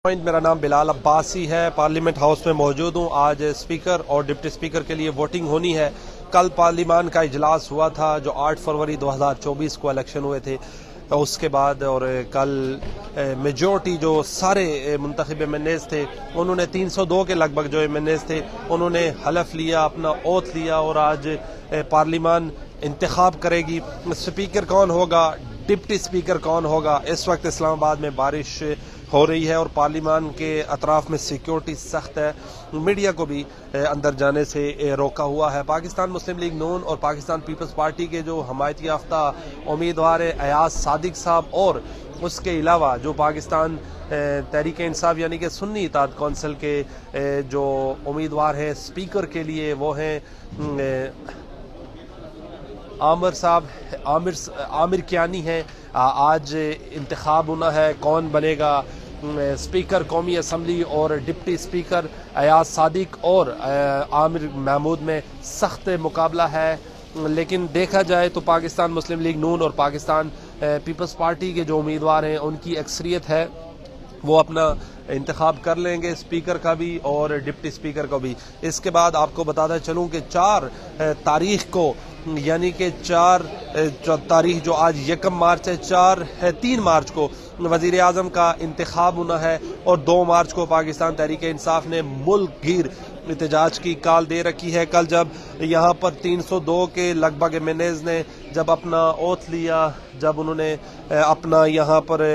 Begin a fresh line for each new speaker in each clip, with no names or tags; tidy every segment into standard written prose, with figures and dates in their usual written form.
मेरा नाम बिलाल अब्बासी है। पार्लियामेंट हाउस में मौजूद हूँ। आज स्पीकर और डिप्टी स्पीकर के लिए वोटिंग होनी है। कल पार्लियामान का इजलास हुआ था जो 8 फरवरी 2024 को इलेक्शन हुए थे, उसके बाद और कल मेजॉरिटी जो सारे मुंतखब एमएनएस थे उन्होंने 302 के लगभग जो एमएनएस थे उन्होंने हलफ लिया, अपना ओथ लिया और आज पार्लियामान इंतखाब करेगी। स्पीकर कौन होगा, डिप्टी स्पीकर कौन होगा। इस वक्त इस्लामाबाद में बारिश हो रही है और पार्लियामान के अतराफ में सिक्योरिटी सख्त है। मीडिया को भी अंदर जाने से रोका हुआ है। पाकिस्तान मुस्लिम लीग नून और पाकिस्तान पीपल्स पार्टी के जो हमायत याफ्ता उम्मीदवार अयाज सादिक साहब और उसके अलावा जो पाकिस्तान तहरीक इंसाफ यानी कि सुन्नी इत्तेहाद कौंसिल के जो उम्मीदवार हैं स्पीकर के लिए वो हैं आमिर साहब, आमिर कियानी हैं। आज इंतखाब होना है कौन बनेगा स्पीकर कौमी असम्बली और डिप्टी स्पीकर। अयाज सादिक और आमिर महमूद में सख्त मुकाबला है, लेकिन देखा जाए तो पाकिस्तान मुस्लिम लीग नून और पाकिस्तान पीपल्स पार्टी के जो उम्मीदवार हैं उनकी अक्सरियत है, वो अपना इंतखाब कर लेंगे स्पीकर का भी और डिप्टी स्पीकर का भी। इसके बाद आपको बताता चलूँ कि 4 तारीख को यानी कि 4 तारीख जो आज 1 मार्च है, 3 मार्च को वज़ीर आज़म का इंतखाब होना है और 2 मार्च को पाकिस्तान तहरीक इंसाफ ने मुल्क गिर एहतजाज की कॉल दे रखी है। कल जब यहाँ पर 302 के लगभग एमएनएस ने जब अपना ओथ लिया, जब उन्होंने अपना यहाँ पर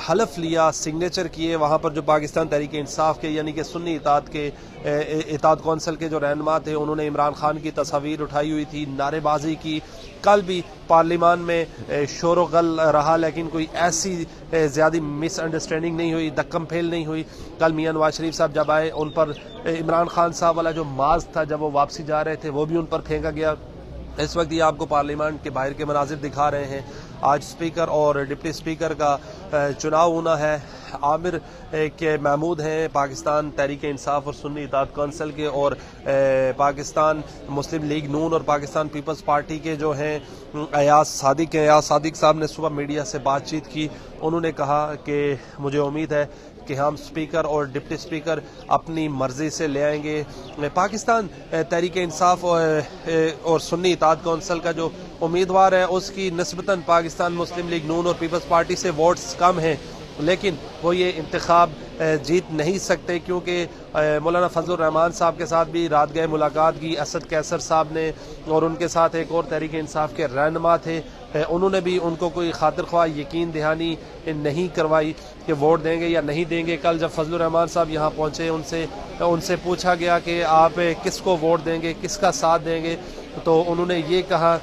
हलफ लिया, सिग्नेचर किए, वहाँ पर जो पाकिस्तान तहरीक इंसाफ के यानी कि सुन्नी इत्तेहाद कौंसिल के जो रहनुमा थे उन्होंने इमरान खान की तस्वीर उठाई हुई थी, नारेबाजी की। कल भी पार्लियामान में शोर गल रहा, लेकिन कोई ऐसी ज़्यादा मिसअंडरस्टैंडिंग नहीं हुई, दक्कम फेल नहीं हुई। कल मियां नवाज शरीफ साहब जब आए उन पर इमरान खान साहब वाला जो मास्क था जब वो वापसी जा रहे थे वो भी उन पर फेंका गया। इस वक्त ये आपको पार्लियामान के बाहर के मनाजिर दिखा रहे हैं। आज स्पीकर और डिप्टी स्पीकर का चुनाव होना है। आमिर के महमूद हैं पाकिस्तान तहरीक इंसाफ और सुन्नी इत्तेहाद कौंसिल के, और पाकिस्तान मुस्लिम लीग नून और पाकिस्तान पीपल्स पार्टी के जो हैं अयाज सादिक हैं। अयाज सादिक साहब ने सुबह मीडिया से बातचीत की। उन्होंने कहा कि मुझे उम्मीद है कि हम स्पीकर और डिप्टी स्पीकर अपनी मर्जी से ले आएंगे। पाकिस्तान तहरीक इंसाफ और सुन्नी इत्तेहाद कौंसिल का जो उम्मीदवार है उसकी निस्बतन पाकिस्तान मुस्लिम लीग नून और पीपल्स पार्टी से वोट्स कम हैं, लेकिन वो ये इंतखाब जीत नहीं सकते क्योंकि मौलाना फजलुर रहमान साहब के साथ भी रात गए मुलाकात की असद कैसर साहब ने, और उनके साथ एक और तहरीक इंसाफ के रहनुमा थे, उन्होंने भी उनको कोई खातिर ख्वाह यकीन दहानी नहीं करवाई कि वोट देंगे या नहीं देंगे। कल जब फजलुर रहमान साहब यहाँ पहुँचे उनसे पूछा गया कि आप किसको वोट देंगे, किसका साथ देंगे, तो उन्होंने ये कहा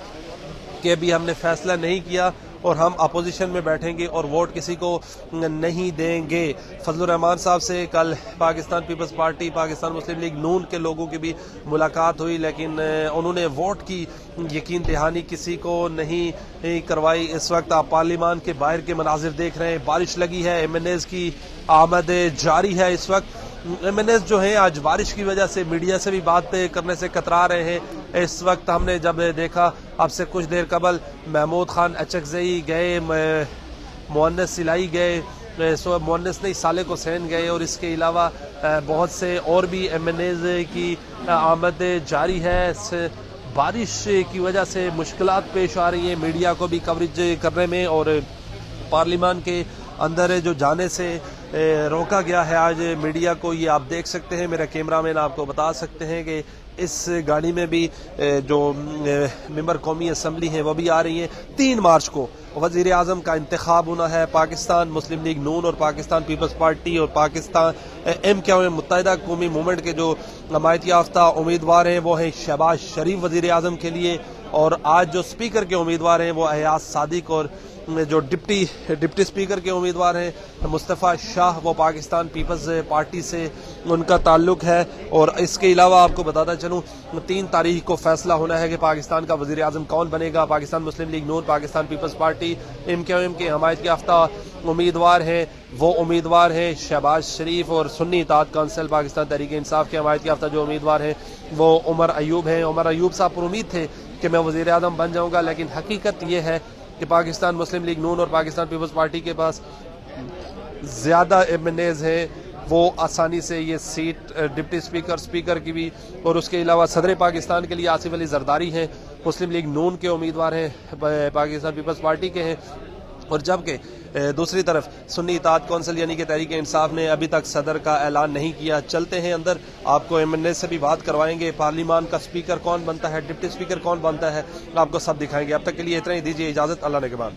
कि अभी हमने फैसला नहीं किया और हम अपोजिशन में बैठेंगे और वोट किसी को नहीं देंगे। फजलुर रहमान साहब से कल पाकिस्तान पीपल्स पार्टी, पाकिस्तान मुस्लिम लीग नून के लोगों की भी मुलाकात हुई, लेकिन उन्होंने वोट की यकीन दहानी किसी को नहीं करवाई। इस वक्त आप पार्लियामान के बाहर के मनाजिर देख रहे हैं। बारिश लगी है, एमएनएस की आमद जारी है। इस वक्त एमएनएस जो है आज बारिश की वजह से मीडिया से भी बात करने से कतरा रहे हैं। इस वक्त हमने जब देखा अब से कुछ देर कबल महमूद खान अचकजई गए, मुअन्नस सिलाई गए, मुअन्नस नहीं सालेक हुसैन गए, और इसके अलावा बहुत से और भी एमएनएस की आमद जारी है। बारिश की वजह से मुश्किलात पेश आ रही हैं मीडिया को भी कवरेज करने में, और पार्लियामान के अंदर जो जाने से रोका गया है आज मीडिया को। ये आप देख सकते हैं, मेरा कैमरामैन आपको बता सकते हैं कि इस गाड़ी में भी जो मेंबर कौमी असम्बली हैं वो भी आ रही हैं। 3 मार्च को वज़ीर आज़म का इंतखाब होना है। पाकिस्तान मुस्लिम लीग नून और पाकिस्तान पीपल्स पार्टी और पाकिस्तान MKM मुत्तहिदा कौमी मूवमेंट के जो हमायत याफ्ता उम्मीदवार हैं वो हैं शहबाज शरीफ वज़ीर आज़म के लिए, और आज जो स्पीकर के उम्मीदवार हैं वो अयाज सादिक, और जो डिप्टी स्पीकर के उम्मीदवार हैं मुस्तफ़ा शाह, वो पाकिस्तान पीपल्स पार्टी से उनका ताल्लुक है। और इसके अलावा आपको बताता चलूँ 3 तारीख को फैसला होना है कि पाकिस्तान का वज़ीर आज़म कौन बनेगा। पाकिस्तान मुस्लिम लीग नून, पाकिस्तान पीपल्स पार्टी, MKM के हमायत याफ्ता उम्मीदवार हैं वो उम्मीदवार हैं शहबाज शरीफ, और सुन्नी इत्तेहाद कौंसिल पाकिस्तान तहरीक इंसाफ के हमायत याफ्ता जो उम्मीदवार हैं वो उमर अयूब हैं। उमर अयूब साहब पर उम्मीद थे कि मैं वज़ीर आज़म बन जाऊँगा, लेकिन हकीकत ये है कि पाकिस्तान मुस्लिम लीग नून और पाकिस्तान पीपल्स पार्टी के पास زیادہ ایم این ایز ہیں وہ آسانی سے یہ سیٹ ڈپٹی اسپیکر کی بھی، اور اس کے علاوہ صدر پاکستان کے لیے آصف علی زرداری ہیں، مسلم لیگ نون کے امیدوار ہیں، پاکستان پیپلز پارٹی کے ہیں، اور جبکہ دوسری طرف سنی اطاعت کونسل یعنی کہ تحریک انصاف نے ابھی تک صدر کا اعلان نہیں کیا۔ چلتے ہیں اندر، آپ کو ایم این اے سے بھی بات کروائیں گے، پارلیمان کا اسپیکر کون بنتا ہے، ڈپٹی اسپیکر کون بنتا ہے، آپ کو سب دکھائیں گے۔ اب تک کے لیے اتنا ہی، دیجیے اجازت، اللہ نے کے بعد۔